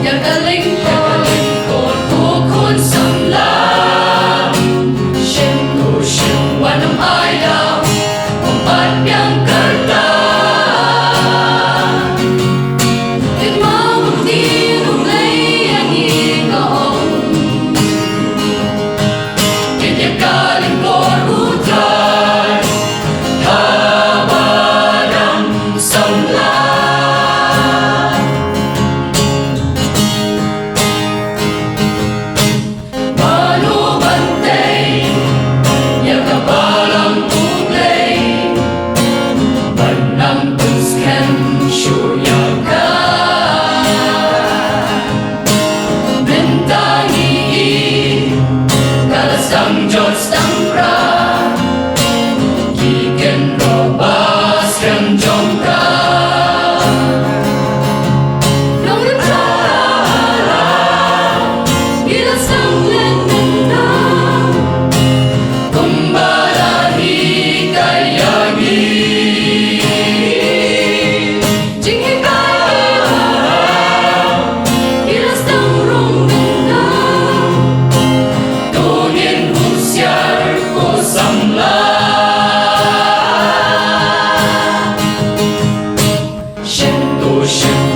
อยากจะลิงโกดผู้คนสำลักว่าน้ำอายดาวmembuat yang kerta It mau tiru layani kau Ketiap kali kau hujan Habaram semlah Manu bantai Yang kabalang tuglay Menangkuskan syurga Bentangi Kalas sang Diyos ng pra Kikin robas kang jongka Nung nagkara Gilas ng lenenda Kumbalahi kayagi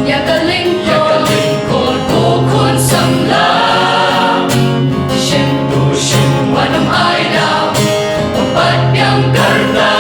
อยากจะลิงโกดผู้คนสำลักว่าน้ำอายดาวmembuat yang kerta